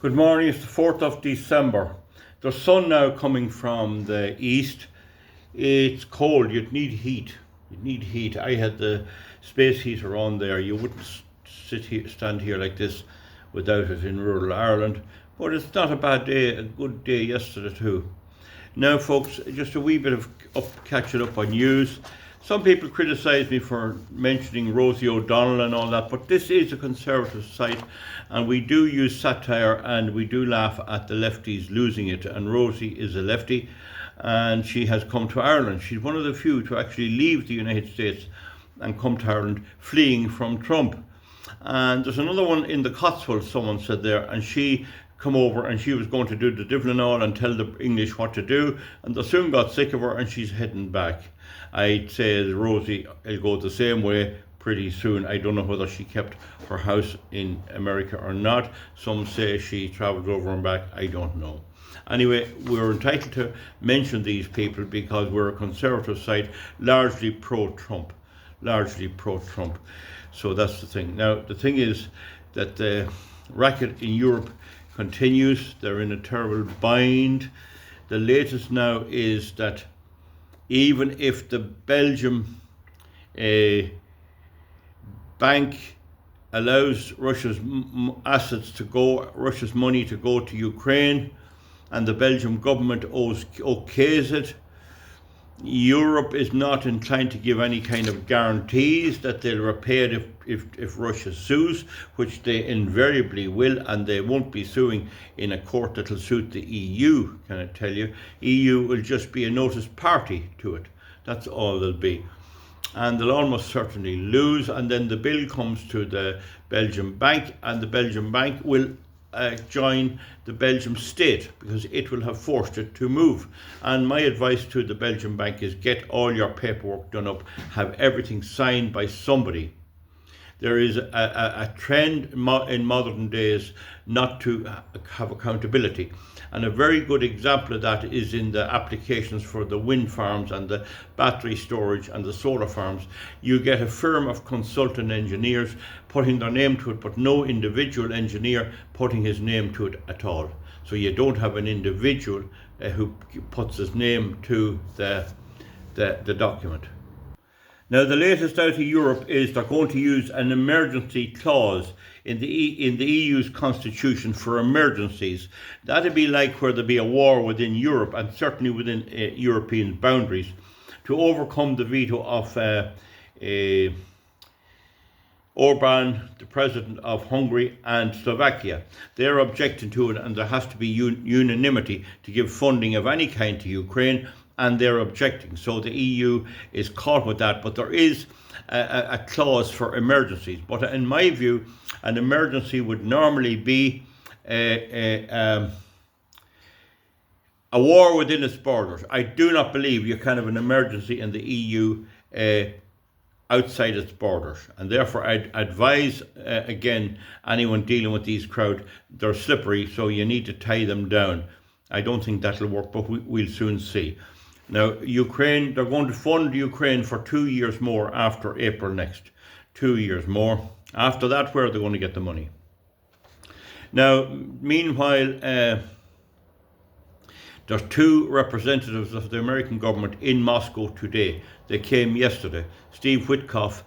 Good morning, it's the 4th of December. The sun now coming from the east. It's cold, you'd need heat. I had the space heater on there. You wouldn't stand here like this without it in rural Ireland. But it's not a bad day, a good day yesterday too. Now folks, just a wee bit of catching up on news. Some people criticise me for mentioning Rosie O'Donnell and all that, but this is a Conservative site and we do use satire and we do laugh at the lefties losing it. And Rosie is a lefty and she has come to Ireland. She's one of the few to actually leave the United States and come to Ireland fleeing from Trump. And there's another one in the Cotswolds, someone said there, and she come over and she was going to do the divil and all and tell the English what to do, and they soon got sick of her and she's heading back. I'd say Rosie will go the same way pretty soon. I don't know whether she kept her house in America or not. Some say she travelled over and back. I don't know. Anyway, we're entitled to mention these people because we're a Conservative site, largely pro-Trump. So that's the thing. Now, the thing is that the racket in Europe continues. They're in a terrible bind. The latest now is that even if the Belgium bank allows Russia's assets to go, Russia's money to go to Ukraine, and the Belgian government okays it, Europe is not inclined to give any kind of guarantees that they'll repay it if Russia sues, which they invariably will, and they won't be suing in a court that'll suit the EU, can I tell you. EU will just be a noticed party to it. That's all they'll be. And they'll almost certainly lose, and then the bill comes to the Belgian bank, and the Belgian bank will join the Belgian state because it will have forced it to move. And my advice to the Belgian bank is get all your paperwork done up, have everything signed by somebody. There is a trend in modern days not to have accountability. And a very good example of that is in the applications for the wind farms and the battery storage and the solar farms. You get a firm of consultant engineers putting their name to it, but no individual engineer putting his name to it at all. So you don't have an individual who puts his name to the document. Now, the latest out of Europe is they're going to use an emergency clause in the EU's constitution for emergencies. That'd be like where there'd be a war within Europe, and certainly within European boundaries, to overcome the veto of Orban, the president of Hungary, and Slovakia. They're objecting to it, and there has to be unanimity to give funding of any kind to Ukraine, and they're objecting. So the EU is caught with that, but there is a clause for emergencies. But in my view, an emergency would normally be a war within its borders. I do not believe you can have an emergency in the EU outside its borders, and therefore I'd advise again anyone dealing with these crowd, they're slippery, so you need to tie them down. I don't think that'll work, but we'll soon see. Now, Ukraine, they're going to fund Ukraine for 2 years more after April next. 2 years more. After that, where are they going to get the money? Now, meanwhile, there's two representatives of the American government in Moscow today. They came yesterday. Steve Witkoff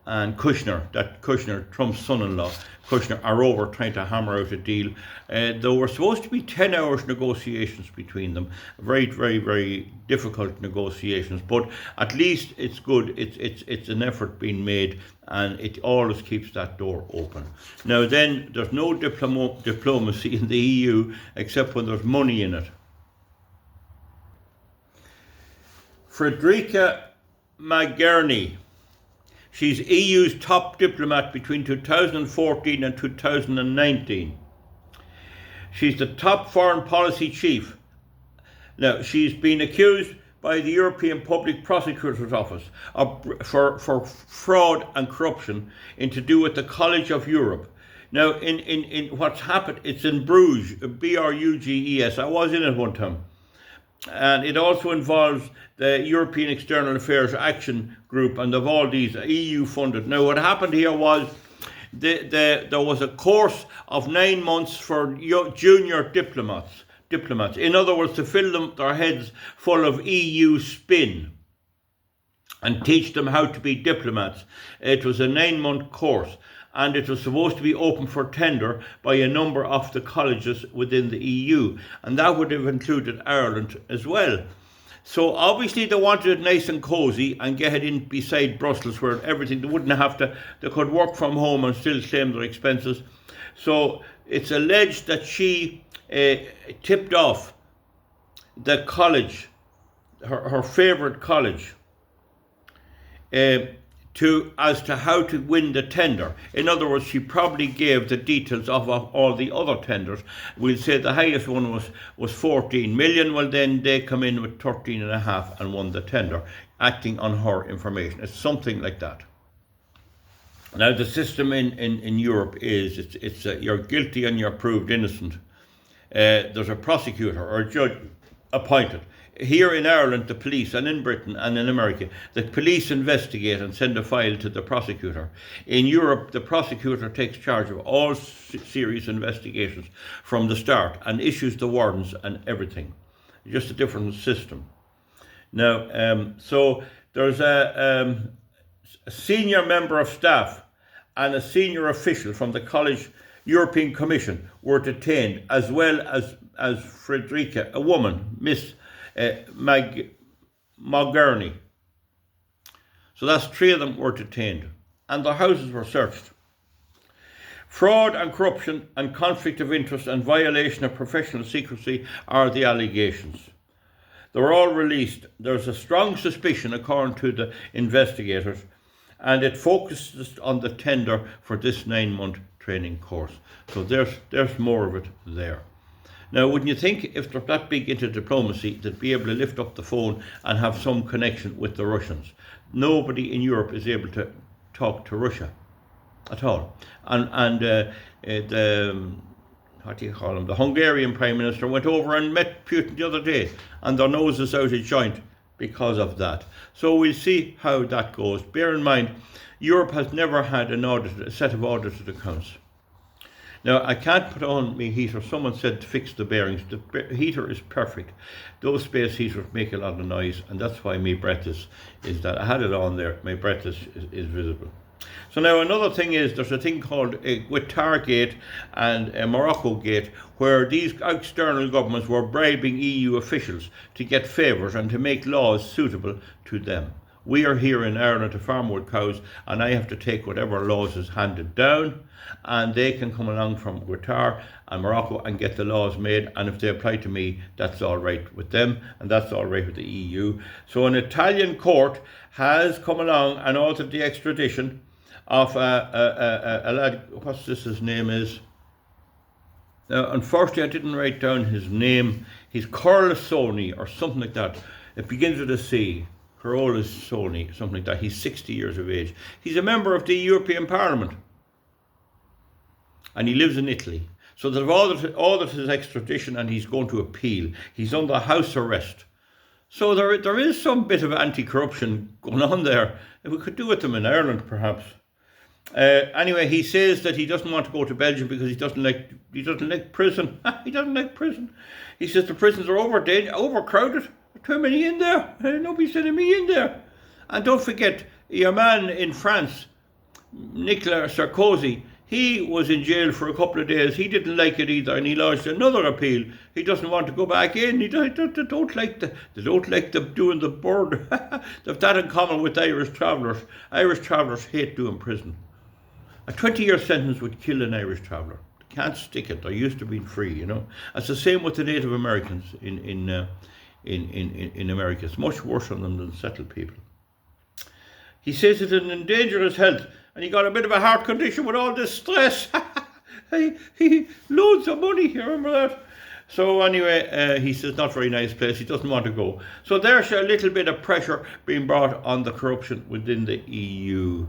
and Kushner, Trump's son-in-law, Kushner, are over trying to hammer out a deal. There were supposed to be 10 hours negotiations between them. Very, very, very difficult negotiations, but at least it's good. It's an effort being made, and it always keeps that door open. Now then, there's no diplomacy in the EU except when there's money in it. Frederica Mogherini, she's EU's top diplomat between 2014 and 2019. She's the top foreign policy chief. Now, she's been accused by the European Public Prosecutor's Office for fraud and corruption to do with the College of Europe. Now, in what's happened, it's in Bruges, Bruges. I was in it one time. And it also involves the European External Affairs Action Group and of all these EU funded. Now, what happened here was there was a course of 9 months for junior diplomats. In other words, to fill their heads full of EU spin and teach them how to be diplomats. It was a 9-month course, and it was supposed to be open for tender by a number of the colleges within the EU, and that would have included Ireland as well. So obviously they wanted it nice and cosy and get it in beside Brussels, where everything, they wouldn't have to, they could work from home and still claim their expenses. So it's alleged that she tipped off the college, her favourite college, as to how to win the tender. In other words, she probably gave the details of all the other tenders. We'll say the highest one was 14 million. Well, then they come in with 13.5 and won the tender, acting on her information. It's something like that. Now, the system in Europe is it's you're guilty and you're proved innocent. There's a prosecutor or a judge appointed. Here in Ireland, the police, and in Britain and in America, the police investigate and send a file to the prosecutor. In Europe, the prosecutor takes charge of all serious investigations from the start and issues the warrants and everything. Just a different system. Now, so there's a senior member of staff and a senior official from the College European Commission were detained, as well as Frederica, a woman, Miss Mogherini. So that's 3 of them were detained, and their houses were searched. Fraud and corruption and conflict of interest and violation of professional secrecy are the allegations. They were all released. There's a strong suspicion, according to the investigators, and it focuses on the tender for this 9-month training course. So there's more of it there. Now, wouldn't you think if they're that big into diplomacy, they'd be able to lift up the phone and have some connection with the Russians? Nobody in Europe is able to talk to Russia at all. And the, what do you call him, the Hungarian Prime Minister went over and met Putin the other day, and their noses out of joint because of that. So we'll see how that goes. Bear in mind, Europe has never had a set of audited accounts. Now, I can't put on my heater. Someone said to fix the bearings. The heater is perfect. Those space heaters make a lot of noise, and that's why my breath is that. I had it on there. My breath is visible. So now another thing is, there's a thing called Qatar Gate and Morocco Gate, where these external governments were bribing EU officials to get favours and to make laws suitable to them. We are here in Ireland to farm with cows, and I have to take whatever laws is handed down, and they can come along from Qatar and Morocco and get the laws made, and if they apply to me, that's all right with them, and that's all right with the EU. So an Italian court has come along and altered the extradition of a lad, what's this, his name is? Now, unfortunately, I didn't write down his name. He's Cozzolini or something like that. It begins with a C. Cozzolini, something like that. He's 60 years of age. He's a member of the European Parliament, and he lives in Italy. So they've ordered his extradition, and he's going to appeal. He's under house arrest. So there is some bit of anti-corruption going on there. We could do with them in Ireland, perhaps. Anyway, he says that he doesn't want to go to Belgium because he doesn't like prison. He doesn't like prison. He says the prisons are overcrowded. Too many in there. Nobody's sending me in there. And don't forget, your man in France, Nicolas Sarkozy, he was in jail for a couple of days. He didn't like it either, and he lodged another appeal. He doesn't want to go back in. They don't like doing the border. They've that in common with Irish travellers. Irish travellers hate doing prison. A 20-year sentence would kill an Irish traveller. They can't stick it. They're used to being free, you know. It's the same with the Native Americans in America. It's much worse on them than settled people. He says it endangered his health, and he got a bit of a heart condition with all this stress. he loads of money, you remember that? So anyway, he says not very nice place. He doesn't want to go. So there's a little bit of pressure being brought on the corruption within the EU.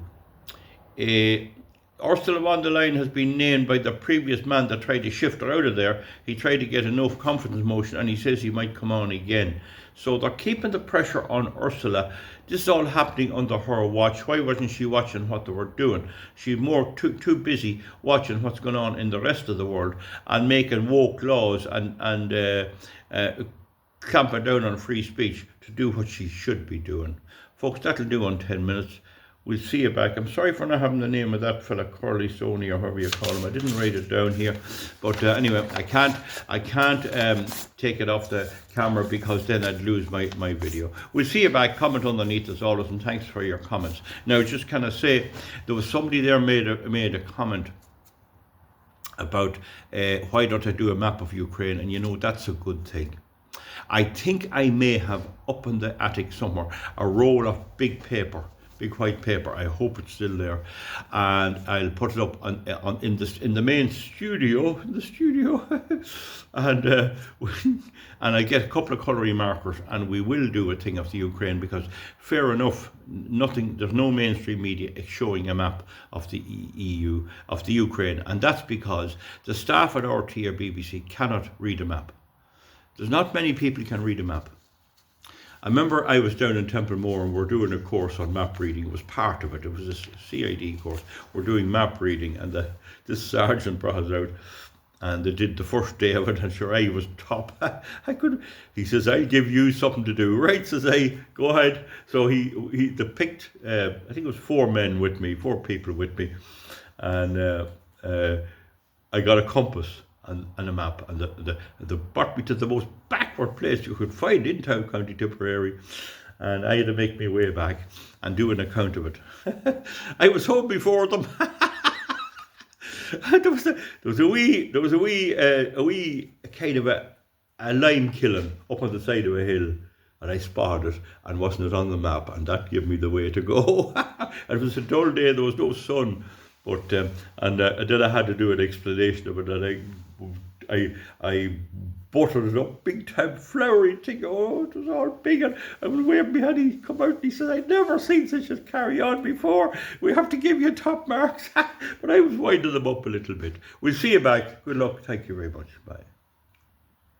Ursula von der Leyen has been named by the previous man that tried to shift her out of there. He tried to get a no confidence motion, and he says he might come on again. So they're keeping the pressure on Ursula. This is all happening under her watch. Why wasn't she watching what they were doing? She's too busy watching what's going on in the rest of the world and making woke laws and clamping down on free speech to do what she should be doing. Folks, that'll do on 10 minutes. We'll see you back. I'm sorry for not having the name of that fella, Curly Sony, or however you call him. I didn't write it down here. But anyway, I can't take it off the camera because then I'd lose my video. We'll see you back. Comment underneath as always, and thanks for your comments. Now, just kind of say, there was somebody there made a comment about why don't I do a map of Ukraine, and you know, that's a good thing. I think I may have up in the attic somewhere a roll of big white paper. I hope it's still there, and I'll put it up in the main studio, and and I get a couple of colouring markers, and we will do a thing of the Ukraine, because fair enough, there's no mainstream media showing a map of the EU, of the Ukraine, and that's because the staff at RT or BBC cannot read a map. There's not many people can read a map. I remember I was down in Templemore and we're doing a course on map reading. It was part of it. It was a CID course. We're doing map reading, and this sergeant brought us out, and they did the first day of it, and sure, I was top. He says, I'll give you something to do. Right, says I, go ahead. So they picked, I think it was 4 people with me, and I got a compass and a map, and they brought me to the most backward place you could find in Town County Tipperary, and I had to make my way back and do an account of it. I was home before them. there was a wee kind of a lime kiln up on the side of a hill, and I spotted it, and wasn't it on the map, and that gave me the way to go. It was a dull day, there was no sun. But then I had to do an explanation of it, and I buttered it up, big time flowery thing. Oh, it was all big, and I was waiting behind. He come out and he said, I'd never seen such a carry on before. We have to give you top marks. But I was winding them up a little bit. We'll see you back. Good luck. Thank you very much. Bye.